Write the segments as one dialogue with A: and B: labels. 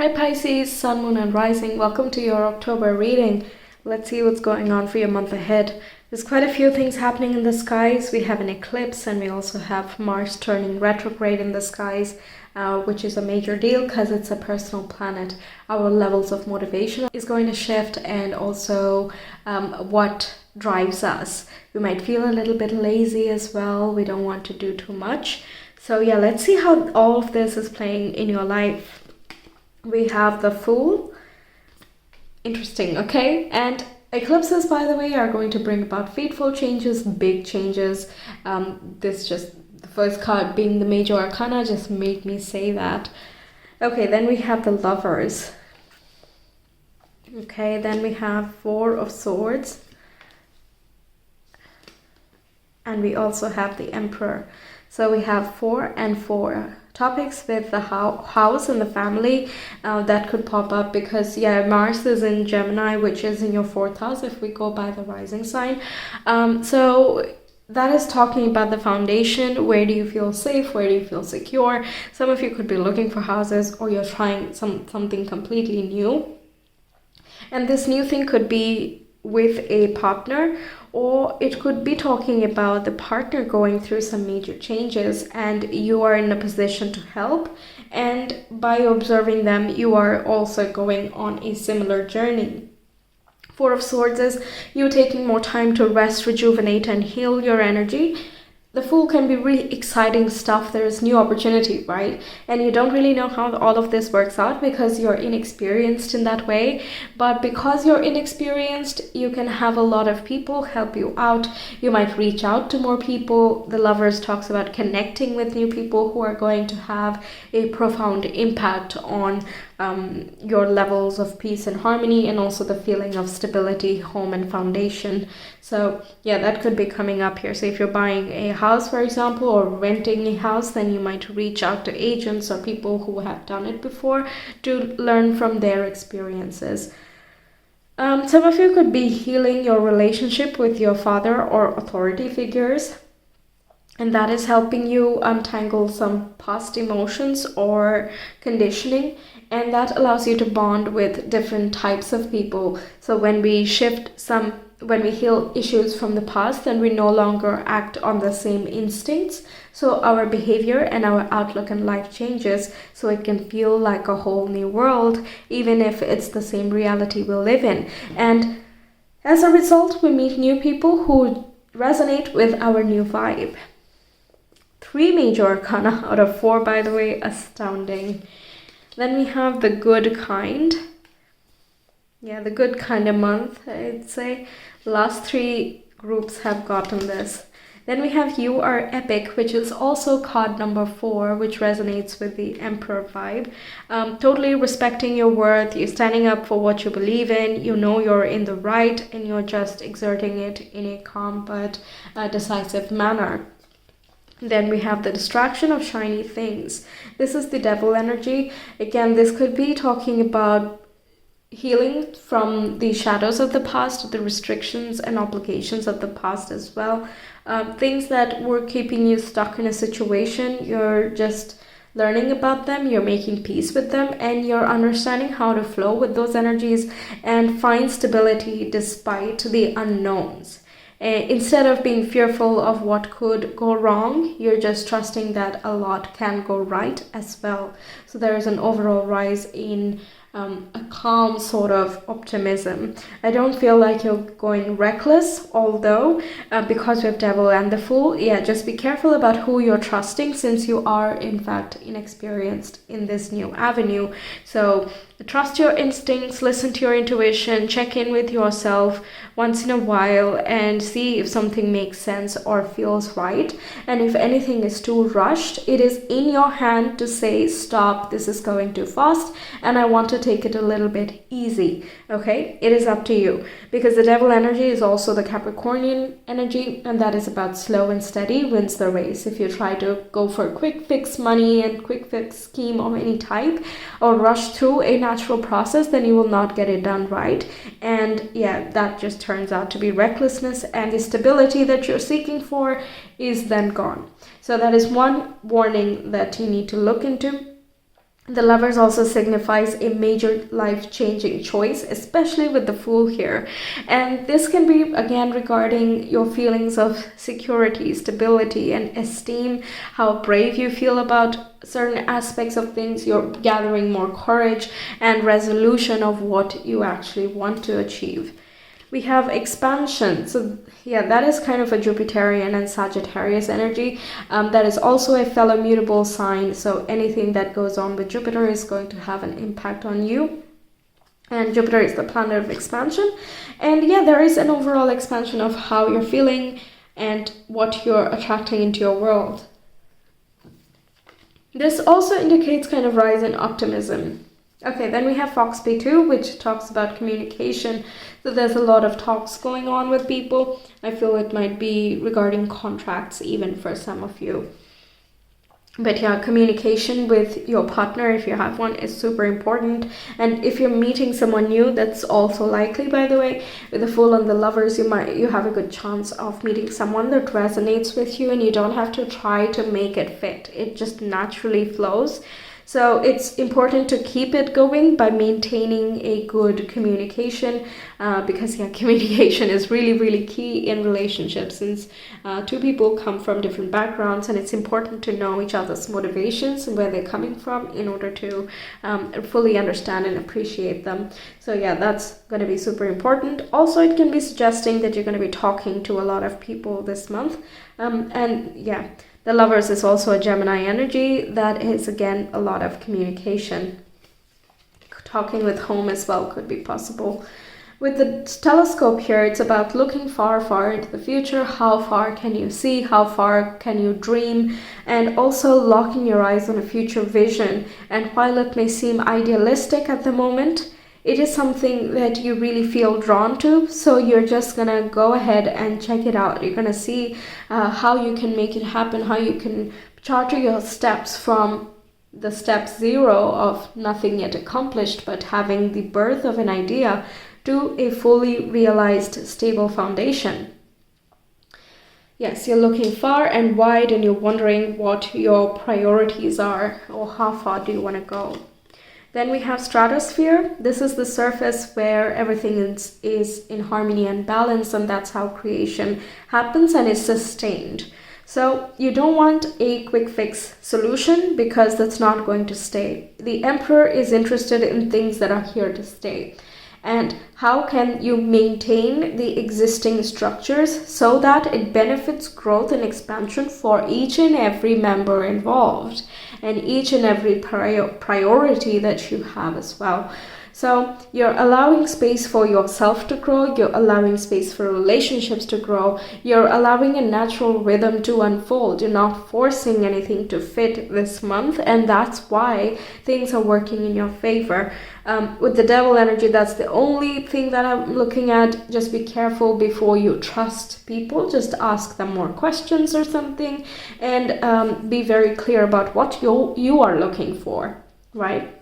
A: Hi Pisces, Sun, Moon and Rising. Welcome to your October reading. Let's see what's going on for your month ahead. There's quite a few things happening in the skies. We have an eclipse and we also have Mars turning retrograde in the skies, which is a major deal because it's a personal planet. Our levels of motivation is going to shift, and also what drives us. We might feel a little bit lazy as well. We don't want to do too much. So yeah, let's see how all of this is playing in your life. We have the Fool. Interesting, okay? And eclipses, by the way, are going to bring about fateful changes, big changes. The first card being the Major Arcana just made me say that. Okay, then we have the Lovers. Okay, then we have Four of Swords. And we also have the Emperor. So we have 4 and 4 topics with the house and the family that could pop up, because Mars is in Gemini, which is in your 4th house if we go by the rising sign. So that is talking about the foundation. Where do you feel safe? Where do you feel secure? Some of you could be looking for houses, or you're trying something completely new. And this new thing could be with a partner, or it could be talking about the partner going through some major changes and you are in a position to help, and by observing them you are also going on a similar journey. Four of Swords is you taking more time to rest, rejuvenate and heal your energy. The Fool can be really exciting stuff. There is new opportunity, right? And you don't really know how all of this works out because you're inexperienced in that way. But because you're inexperienced, you can have a lot of people help you out. You might reach out to more people. The Lovers talks about connecting with new people who are going to have a profound impact on your levels of peace and harmony, and also the feeling of stability, home and foundation. So yeah, that could be coming up here. So if you're buying a house, for example, or renting a house, then you might reach out to agents or people who have done it before to learn from their experiences. Some of you could be healing your relationship with your father or authority figures, and that is helping you untangle some past emotions or conditioning, and that allows you to bond with different types of people. So when we heal issues from the past, then we no longer act on the same instincts. So our behavior and our outlook in life changes, so it can feel like a whole new world, even if it's the same reality we live in. And as a result, we meet new people who resonate with our new vibe. 3 Major Arcana out of 4, by the way, astounding. Then we have the Good Kind. Yeah, the Good Kind of month, I'd say. The last 3 groups have gotten this. Then we have You Are Epic, which is also card number 4, which resonates with the Emperor vibe. Totally respecting your worth. You're standing up for what you believe in. You know you're in the right, and you're just exerting it in a calm but decisive manner. Then we have the Distraction of Shiny Things. This is the Devil energy. Again, this could be talking about healing from the shadows of the past, the restrictions and obligations of the past as well. Things that were keeping you stuck in a situation, you're just learning about them, you're making peace with them, and you're understanding how to flow with those energies and find stability despite the unknowns. Instead of being fearful of what could go wrong, you're just trusting that a lot can go right as well. So there is an overall rise in a calm sort of optimism. I don't feel like you're going reckless, although because we have Devil and the Fool, just be careful about who you're trusting, since you are in fact inexperienced in this new avenue. So trust your instincts, listen to your intuition, check in with yourself once in a while and see if something makes sense or feels right. And if anything is too rushed, it is in your hand to say, stop, this is going too fast and I want to take it a little bit easy. Okay, it is up to you, because the Devil energy is also the Capricornian energy, and that is about slow and steady wins the race. If you try to go for a quick fix money and quick fix scheme of any type, or rush through a natural process, then you will not get it done right. And that just turns out to be recklessness, and the stability that you're seeking for is then gone. So that is one warning that you need to look into. The Lovers also signifies a major life-changing choice, especially with the Fool here. And this can be, again, regarding your feelings of security, stability, and esteem, how brave you feel about certain aspects of things. You're gathering more courage and resolution of what you actually want to achieve. We have expansion. So yeah, that is kind of a Jupiterian and Sagittarius energy. That is also a fellow mutable sign. So anything that goes on with Jupiter is going to have an impact on you. And Jupiter is the planet of expansion. And yeah, there is an overall expansion of how you're feeling and what you're attracting into your world. This also indicates kind of rise in optimism. Okay, then we have Foxby 2, which talks about communication. So there's a lot of talks going on with people. I feel it might be regarding contracts even for some of you. But yeah, communication with your partner, if you have one, is super important. And if you're meeting someone new, that's also likely, by the way. With the Fool and the Lovers, you have a good chance of meeting someone that resonates with you, and you don't have to try to make it fit. It just naturally flows. So it's important to keep it going by maintaining a good communication, because yeah, communication is really, really key in relationships, since two people come from different backgrounds, and it's important to know each other's motivations and where they're coming from in order to fully understand and appreciate them. So yeah, that's going to be super important. Also, it can be suggesting that you're going to be talking to a lot of people this month, and yeah. The Lovers is also a Gemini energy. That is, again, a lot of communication. Talking with home as well could be possible. With the telescope here, it's about looking far, far into the future. How far can you see? How far can you dream? And also locking your eyes on a future vision. And while it may seem idealistic at the moment, it is something that you really feel drawn to, so you're just gonna go ahead and check it out. You're gonna see how you can make it happen, how you can charter your steps from the step 0 of nothing yet accomplished, but having the birth of an idea, to a fully realized, stable foundation. Yes, you're looking far and wide, and you're wondering what your priorities are, or how far do you want to go. Then we have stratosphere. This is the surface where everything is in harmony and balance, and that's how creation happens and is sustained. So you don't want a quick fix solution, because that's not going to stay. The Emperor is interested in things that are here to stay. And how can you maintain the existing structures so that it benefits growth and expansion for each and every member involved, and each and every priority that you have as well. So you're allowing space for yourself to grow, you're allowing space for relationships to grow, you're allowing a natural rhythm to unfold. You're not forcing anything to fit this month, and that's why things are working in your favor. With the Devil energy, that's the only thing that I'm looking at. Just be careful before you trust people. Just ask them more questions or something, and be very clear about what you are looking for, right?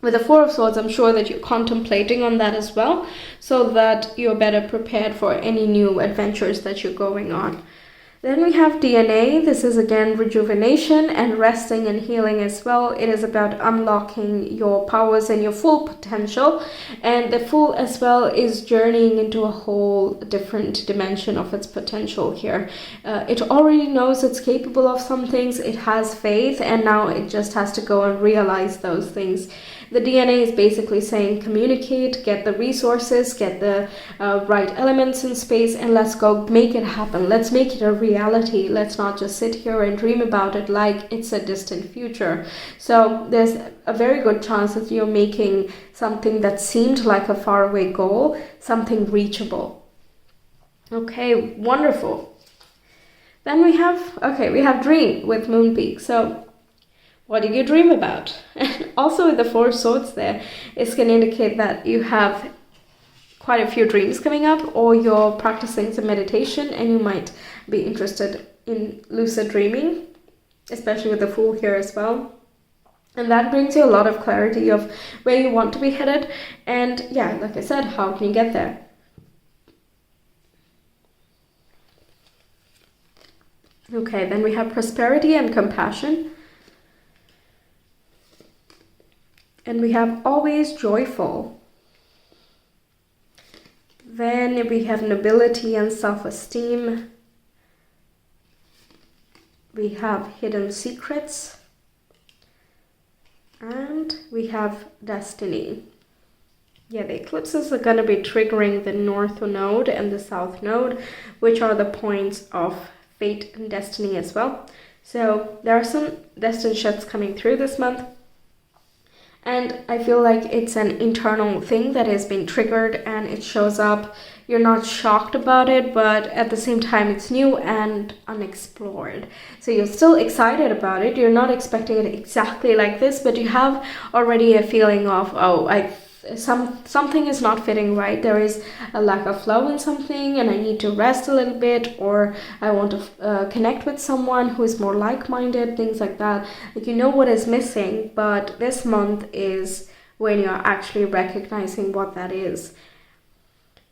A: With the Four of Swords, I'm sure that you're contemplating on that as well, so that you're better prepared for any new adventures that you're going on. Then we have DNA. This is again rejuvenation and resting and healing as well. It is about unlocking your powers and your full potential. And the Fool as well is journeying into a whole different dimension of its potential here. It already knows it's capable of some things. It has faith, and now it just has to go and realize those things. The DNA is basically saying communicate, get the resources, get the right elements in space, and let's go make it happen. Let's make it a reality. Let's not just sit here and dream about it like it's a distant future. So there's a very good chance that you're making something that seemed like a faraway goal, something reachable. Okay, wonderful. Then we have dream with Moonpeak. So what do you dream about? Also with the Four of Swords there, it's going to indicate that you have quite a few dreams coming up, or you're practicing some meditation and you might be interested in lucid dreaming, especially with the Fool here as well. And that brings you a lot of clarity of where you want to be headed. And yeah, like I said, how can you get there? Okay, then we have prosperity and compassion. And we have always joyful. Then we have nobility and self-esteem. We have hidden secrets. And we have destiny. Yeah, the eclipses are going to be triggering the North Node and the South Node, which are the points of fate and destiny as well. So there are some destiny shifts coming through this month. And I feel like it's an internal thing that has been triggered and it shows up. You're not shocked about it, but at the same time it's new and unexplored. So you're still excited about it. You're not expecting it exactly like this, but you have already a feeling of, oh, something is not fitting right. There is a lack of flow in something and I need to rest a little bit, or I want to connect with someone who is more like-minded, things like that. Like, you know what is missing, but this month is when you're actually recognizing what that is.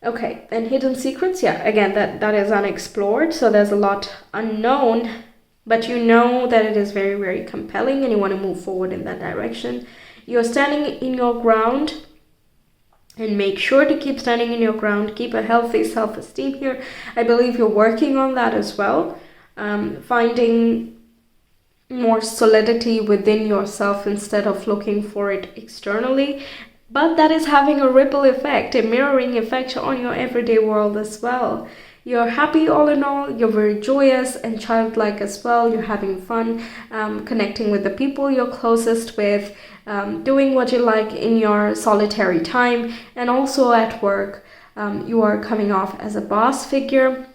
A: Okay, and hidden secrets, yeah, again, that is unexplored, so there's a lot unknown, but you know that it is very, very compelling and you want to move forward in that direction. You're standing in your ground. And make sure to keep standing in your ground. Keep a healthy self-esteem here. I believe you're working on that as well. Finding more solidity within yourself instead of looking for it externally. But that is having a ripple effect, a mirroring effect on your everyday world as well. You're happy all in all. You're very joyous and childlike as well. You're having fun, connecting with the people you're closest with. Doing what you like in your solitary time, and also at work. You are coming off as a boss figure.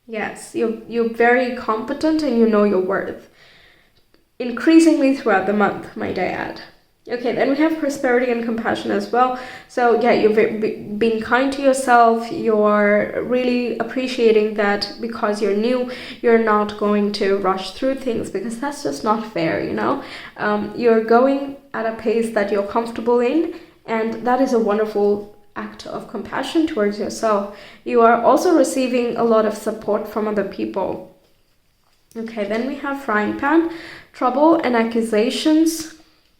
A: Yes, you're very competent and you know your worth. Increasingly throughout the month, might I add. Okay, then we have prosperity and compassion as well. So yeah, you're being kind to yourself. You're really appreciating that because you're new, you're not going to rush through things, because that's just not fair, you know. You're going at a pace that you're comfortable in, and that is a wonderful act of compassion towards yourself. You are also receiving a lot of support from other people. Okay, then we have frying pan, trouble and accusations.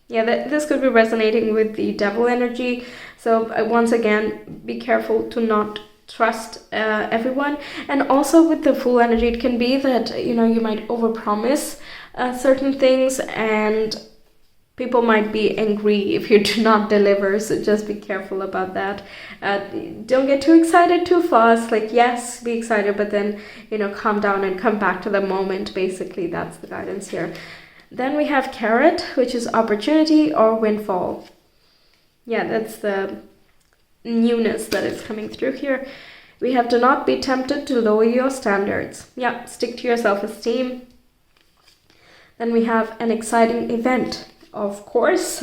A: Yeah, this could be resonating with the devil energy. So once again, be careful to not trust everyone. And also with the Fool energy, it can be that, you know, you might overpromise certain things and people might be angry if you do not deliver. So just be careful about that. Don't get too excited too fast. Like, yes, be excited, but then, you know, calm down and come back to the moment. Basically, that's the guidance here. Then we have carrot, which is opportunity or windfall. Yeah, that's the newness that is coming through here. We have do not be tempted to lower your standards. Yeah, stick to your self-esteem. Then we have an exciting event. Of course,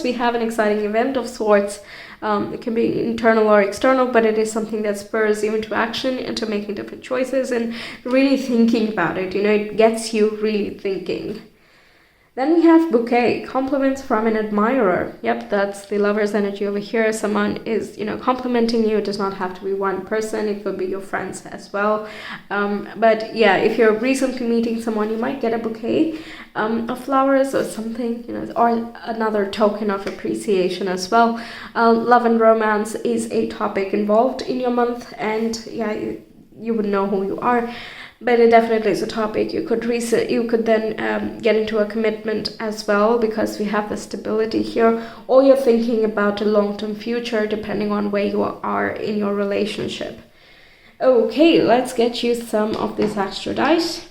A: we have an exciting event of sorts. It can be internal or external, but it is something that spurs you into action, into making different choices and really thinking about it. You know, it gets you really thinking. Then we have bouquet, compliments from an admirer. Yep, that's the lover's energy over here. Someone is, you know, complimenting you. It does not have to be one person. It could be your friends as well. But yeah, if you're recently meeting someone, you might get a bouquet of flowers or something, you know, or another token of appreciation as well. Love and romance is a topic involved in your month, and yeah, you would know who you are. But it definitely is a topic. You could then get into a commitment as well, because we have the stability here, or you're thinking about a long-term future depending on where you are in your relationship. Okay, let's get you some of this extra dice.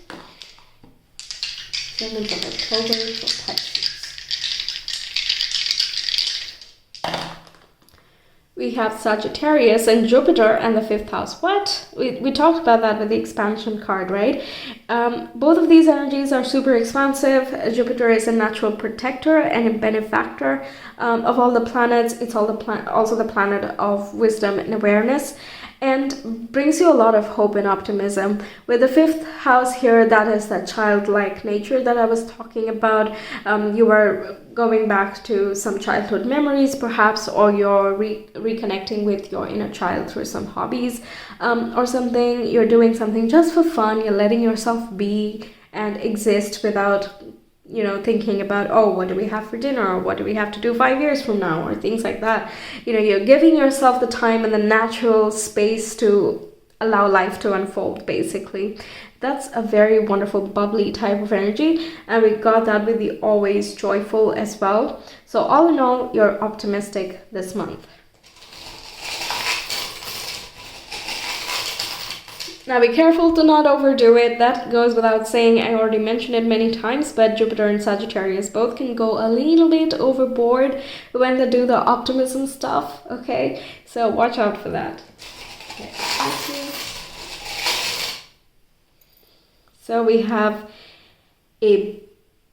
A: 7th of October for Pisces. We have Sagittarius and Jupiter and the 5th house. What? We talked about that with the expansion card, right? Both of these energies are super expansive. Jupiter is a natural protector and a benefactor of all the planets. It's also the planet of wisdom and awareness, and brings you a lot of hope and optimism. With the 5th house here, that is that childlike nature that I was talking about. You are going back to some childhood memories perhaps, or you're reconnecting with your inner child through some hobbies or something. You're doing something just for fun. You're letting yourself be and exist without, thinking about, oh, what do we have for dinner, or what do we have to do 5 years from now, or things like that. You're giving yourself the time and the natural space to allow life to unfold, basically. That's a very wonderful, bubbly type of energy, and we got that with the always joyful as well. So all in all, you're optimistic this month. Now be careful to not overdo it. That goes without saying. I already mentioned it many times, but Jupiter and Sagittarius both can go a little bit overboard when they do the optimism stuff, okay? So watch out for that. Okay. So we have a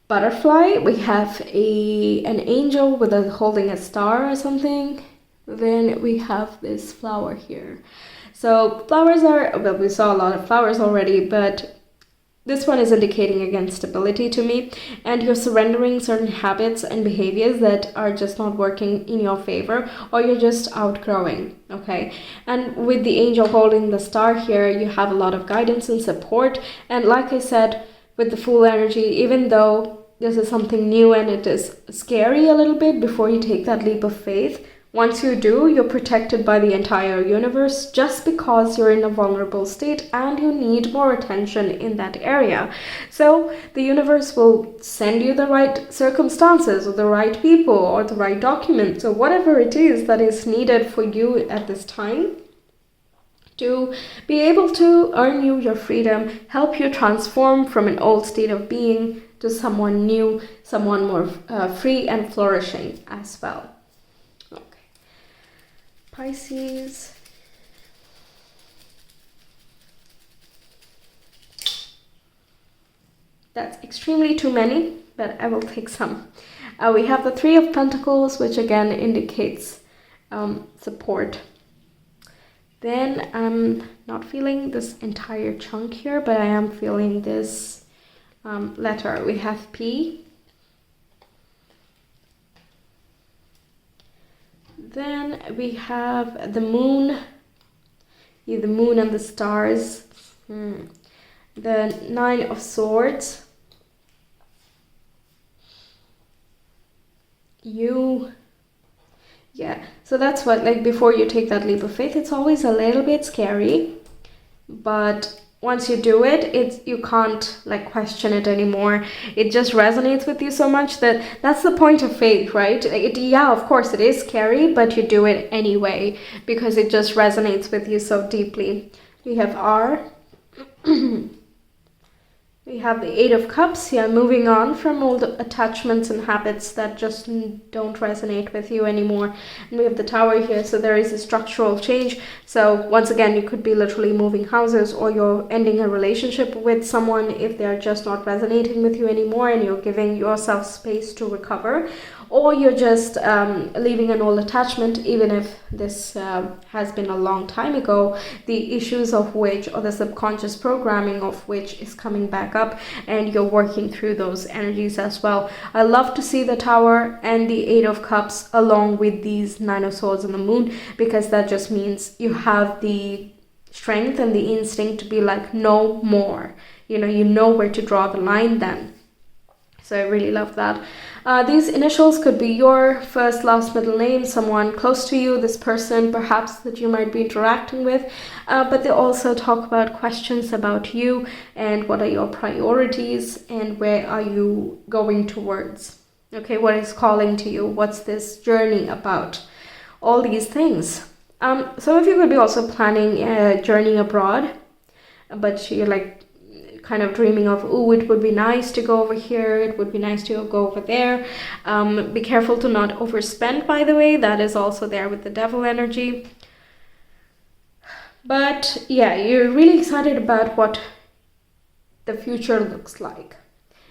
A: butterfly, we have an angel with holding a star or something. Then we have this flower here. So flowers well, we saw a lot of flowers already, but this one is indicating again stability to me, and you're surrendering certain habits and behaviors that are just not working in your favor, or you're just outgrowing, okay? And with the angel holding the star here, you have a lot of guidance and support. And like I said, with the Fool energy, even though this is something new and it is scary a little bit before you take that leap of faith, once you do, you're protected by the entire universe, just because you're in a vulnerable state and you need more attention in that area. So the universe will send you the right circumstances, or the right people, or the right documents, or whatever it is that is needed for you at this time to be able to earn you your freedom, help you transform from an old state of being to someone new, someone more free and flourishing as well. Pisces. That's extremely too many, but I will take some. We have the Three of Pentacles, which again indicates support. Then I'm not feeling this entire chunk here, but I am feeling this letter. We have P. Then we have the moon, the moon and the stars, the Nine of Swords, so that's what, like, before you take that leap of faith, it's always a little bit scary, but once you do it, you can't like question it anymore. It just resonates with you so much that's the point of faith, right? Of course it is scary, but you do it anyway because it just resonates with you so deeply. We have R. We have the Eight of Cups, moving on from old attachments and habits that just don't resonate with you anymore. And we have the Tower here, so there is a structural change. So once again, you could be literally moving houses, or you're ending a relationship with someone if they're just not resonating with you anymore and you're giving yourself space to recover. Or you're just leaving an old attachment, even if this has been a long time ago, the issues of which, or the subconscious programming of which, is coming back up, and you're working through those energies as well. I love to see the Tower and the Eight of Cups along with these Nine of Swords and the Moon, because that just means you have the strength and the instinct to be like, no more. You know where to draw the line then. So I really love that. These initials could be your first, last, middle name, someone close to you, this person perhaps that you might be interacting with, but they also talk about questions about you and what are your priorities and where are you going towards. Okay, what is calling to you? What's this journey about? All these things. Some of you could be also planning a journey abroad, but you're like kind of dreaming of, oh, it would be nice to go over here, it would be nice to go over there. Be careful to not overspend, by the way. That is also there with the Devil energy. But yeah, you're really excited about what the future looks like.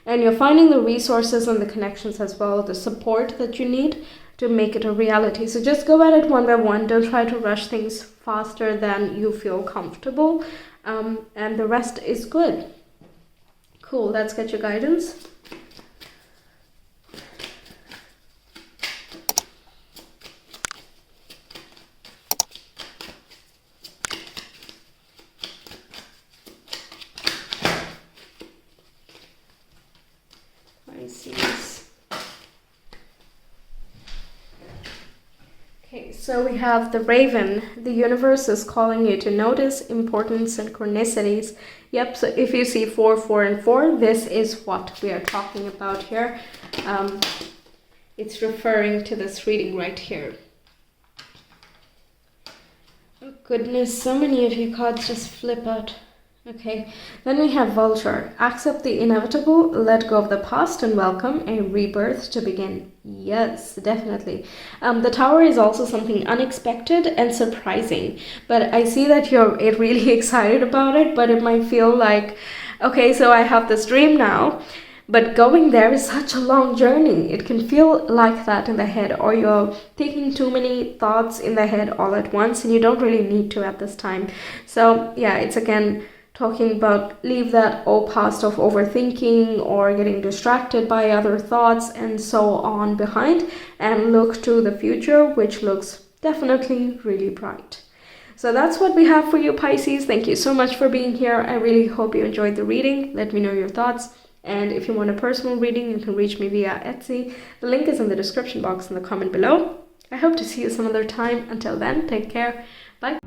A: And you're finding the resources and the connections as well, the support that you need to make it a reality. So just go at it one by one. Don't try to rush things faster than you feel comfortable. And the rest is good. Cool, let's get your guidance. Pisces. Okay, so we have the Raven. The universe is calling you to notice important synchronicities. Yep, so if you see 4, 4, and 4, this is what we are talking about here. It's referring to this reading right here. Oh goodness, so many of you cards just flip out. Okay, then we have Vulture. Accept the inevitable, let go of the past, and welcome a rebirth to begin. Yes, definitely. The Tower is also something unexpected and surprising, but I see that you're really excited about it, but it might feel like, okay, so I have this dream now, but going there is such a long journey. It can feel like that in the head, or you're thinking too many thoughts in the head all at once, and you don't really need to at this time. So yeah, it's again talking about leave that old past of overthinking or getting distracted by other thoughts and so on behind, and look to the future, which looks definitely really bright. So that's what we have for you, Pisces. Thank you so much for being here. I really hope you enjoyed the reading. Let me know your thoughts. And if you want a personal reading, you can reach me via Etsy. The link is in the description box in the comment below. I hope to see you some other time. Until then, take care. Bye.